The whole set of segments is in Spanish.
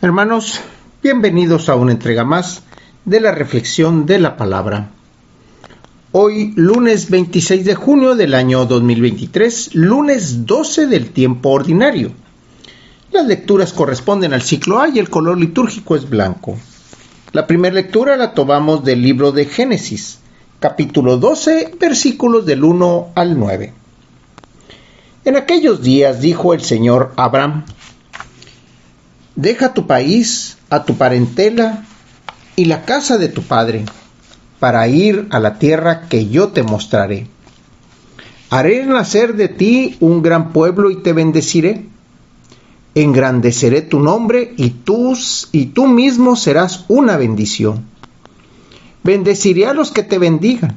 Hermanos, bienvenidos a una entrega más de la reflexión de la palabra. Hoy, lunes 26 de junio del año 2023, lunes 12 del tiempo ordinario. Las lecturas corresponden al ciclo A y el color litúrgico es blanco. La primera lectura la tomamos del libro de Génesis, capítulo 12, versículos del 1 al 9. En aquellos días dijo el Señor a Abraham: deja tu país, a tu parentela y la casa de tu padre, para ir a la tierra que yo te mostraré. Haré nacer de ti un gran pueblo y te bendeciré. Engrandeceré tu nombre y tú mismo serás una bendición. Bendeciré a los que te bendigan,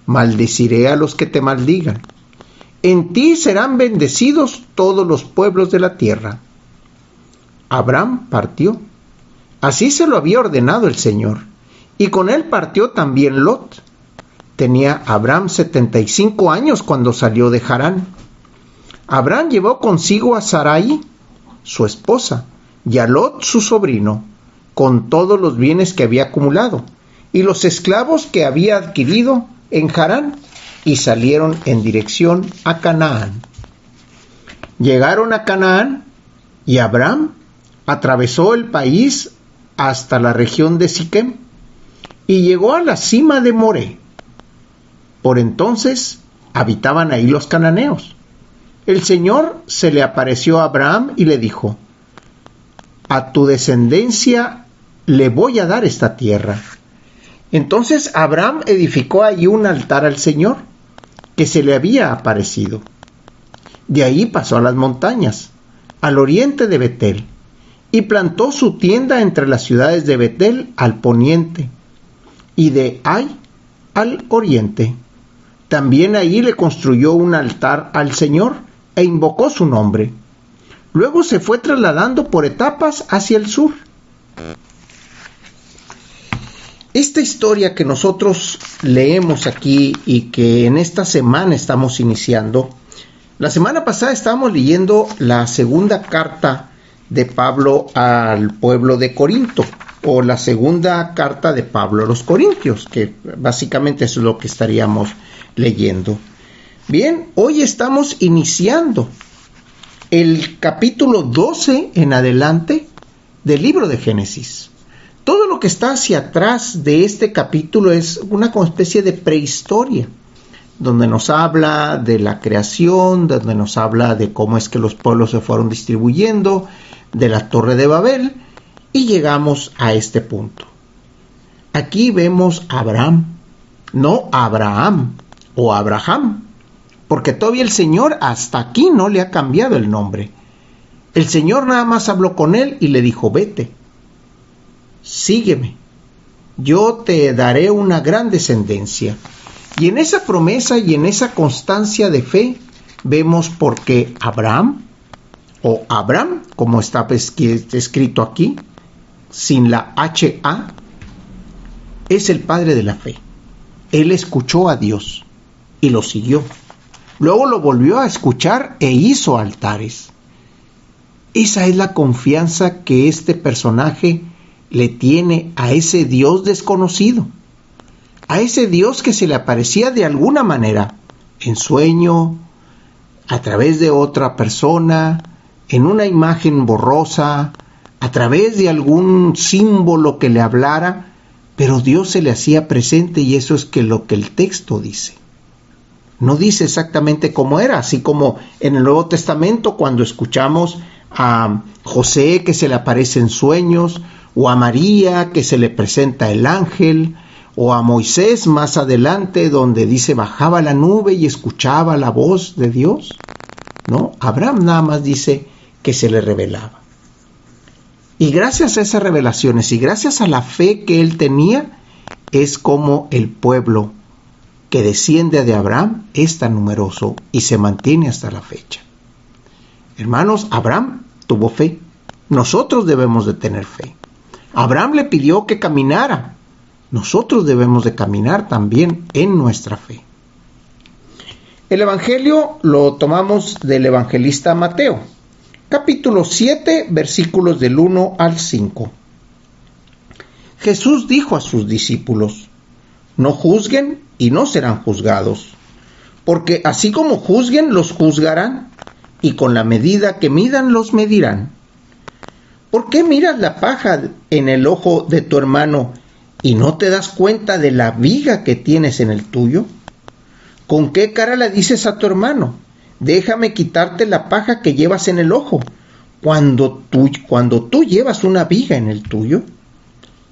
maldeciré a los que te maldigan. En ti serán bendecidos todos los pueblos de la tierra. Abraham partió. Así se lo había ordenado el Señor. Y con él partió también Lot. Tenía Abraham 75 años cuando salió de Harán. Abraham llevó consigo a Sarai, su esposa, y a Lot, su sobrino, con todos los bienes que había acumulado, y los esclavos que había adquirido en Harán, y salieron en dirección a Canaán. Llegaron a Canaán, y Abraham atravesó el país hasta la región de Siquem y llegó a la cima de Moré. Por entonces habitaban ahí los cananeos. El Señor se le apareció a Abraham y le dijo: a tu descendencia le voy a dar esta tierra. Entonces Abraham edificó allí un altar al Señor que se le había aparecido. De ahí pasó a las montañas, al oriente de Betel, y plantó su tienda entre las ciudades de Betel al poniente, y de Ai al oriente. También ahí le construyó un altar al Señor, e invocó su nombre. Luego se fue trasladando por etapas hacia el sur. Esta historia que nosotros leemos aquí y que en esta semana estamos iniciando, la semana pasada estábamos leyendo la segunda carta de Pablo al pueblo de Corinto, o la segunda carta de Pablo a los Corintios, que básicamente eso es lo que estaríamos leyendo. Bien, hoy estamos iniciando el capítulo 12 en adelante del libro de Génesis. Todo lo que está hacia atrás de este capítulo es una especie de prehistoria, donde nos habla de la creación, donde nos habla de cómo es que los pueblos se fueron distribuyendo, de la Torre de Babel, y llegamos a este punto. Aquí vemos a Abraham, no Abraham o Abraham, porque todavía el Señor hasta aquí no le ha cambiado el nombre. El Señor nada más habló con él y le dijo: vete, sígueme, yo te daré una gran descendencia. Y en esa promesa y en esa constancia de fe vemos por qué Abraham, o Abram, como está escrito aquí, sin la H-A, es el padre de la fe. Él escuchó a Dios y lo siguió. Luego lo volvió a escuchar e hizo altares. Esa es la confianza que este personaje le tiene a ese Dios desconocido, a ese Dios que se le aparecía de alguna manera, en sueño, a través de otra persona, en una imagen borrosa, a través de algún símbolo que le hablara, pero Dios se le hacía presente, y eso es lo que el texto dice. No dice exactamente cómo era, así como en el Nuevo Testamento cuando escuchamos a José que se le aparece en sueños, o a María que se le presenta el ángel, o a Moisés más adelante donde dice bajaba la nube y escuchaba la voz de Dios. No, Abraham nada más dice que se le revelaba. Y gracias a esas revelaciones y gracias a la fe que él tenía, es como el pueblo que desciende de Abraham es tan numeroso y se mantiene hasta la fecha. Hermanos, Abraham tuvo fe. Nosotros debemos de tener fe. Abraham le pidió que caminara. Nosotros debemos de caminar también en nuestra fe. El Evangelio lo tomamos del evangelista Mateo, capítulo 7, versículos del 1 al 5. Jesús dijo a sus discípulos: no juzguen y no serán juzgados, porque así como juzguen, los juzgarán, y con la medida que midan, los medirán. ¿Por qué miras la paja en el ojo de tu hermano y no te das cuenta de la viga que tienes en el tuyo? ¿Con qué cara le dices a tu hermano: déjame quitarte la paja que llevas en el ojo, cuando tú llevas una viga en el tuyo?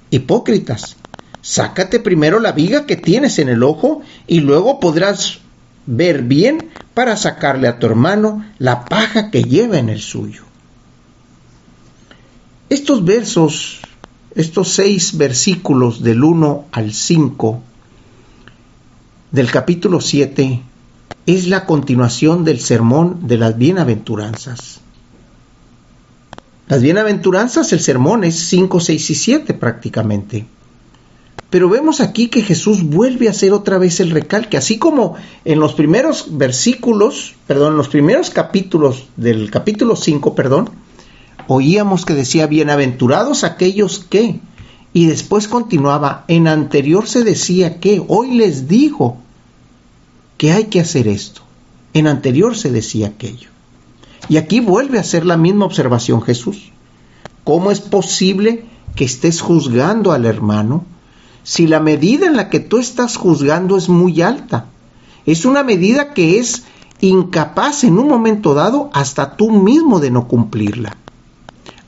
Hipócritas, sácate primero la viga que tienes en el ojo y luego podrás ver bien para sacarle a tu hermano la paja que lleva en el suyo. Estos versos, estos 6 versículos del 1 al 5 del capítulo 7 es la continuación del sermón de las bienaventuranzas. Las bienaventuranzas, el sermón es 5, 6 y 7 prácticamente. Pero vemos aquí que Jesús vuelve a hacer otra vez el recalque, así como en los primeros capítulos del capítulo 5, oíamos que decía: bienaventurados aquellos que, y después continuaba: en anterior se decía que, hoy les digo que hay que hacer esto, en anterior se decía aquello. Y aquí vuelve a hacer la misma observación Jesús. ¿Cómo es posible que estés juzgando al hermano si la medida en la que tú estás juzgando es muy alta? Es una medida que es incapaz en un momento dado hasta tú mismo de no cumplirla,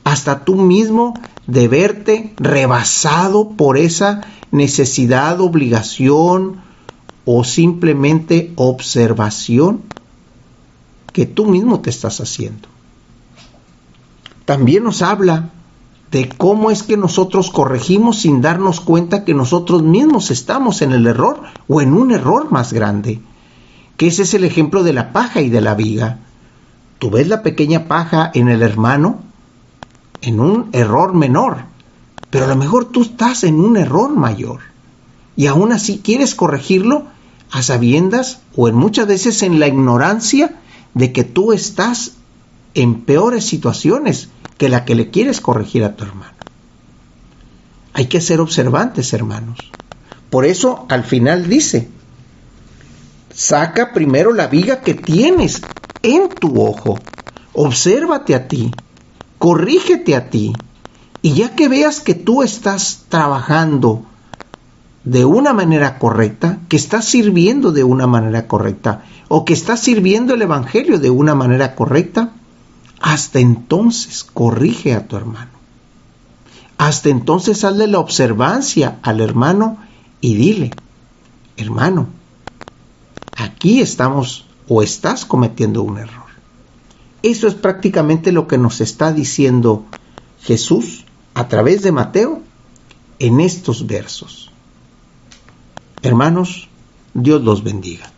hasta tú mismo de verte rebasado por esa necesidad, obligación o simplemente observación que tú mismo te estás haciendo. También nos habla de cómo es que nosotros corregimos sin darnos cuenta que nosotros mismos estamos en el error o en un error más grande, que ese es el ejemplo de la paja y de la viga. Tú ves la pequeña paja en el hermano en un error menor, pero a lo mejor tú estás en un error mayor y aún así quieres corregirlo a sabiendas o en muchas veces en la ignorancia de que tú estás en peores situaciones que la que le quieres corregir a tu hermano. Hay que ser observantes, hermanos. Por eso al final dice: saca primero la viga que tienes en tu ojo, obsérvate a ti, corrígete a ti, y ya que veas que tú estás trabajando de una manera correcta, que estás sirviendo de una manera correcta, o que estás sirviendo el evangelio de una manera correcta, hasta entonces corrige a tu hermano. Hasta entonces hazle la observancia al hermano y dile: hermano, aquí estamos o estás cometiendo un error. Eso es prácticamente lo que nos está diciendo Jesús a través de Mateo en estos versos. Hermanos, Dios los bendiga.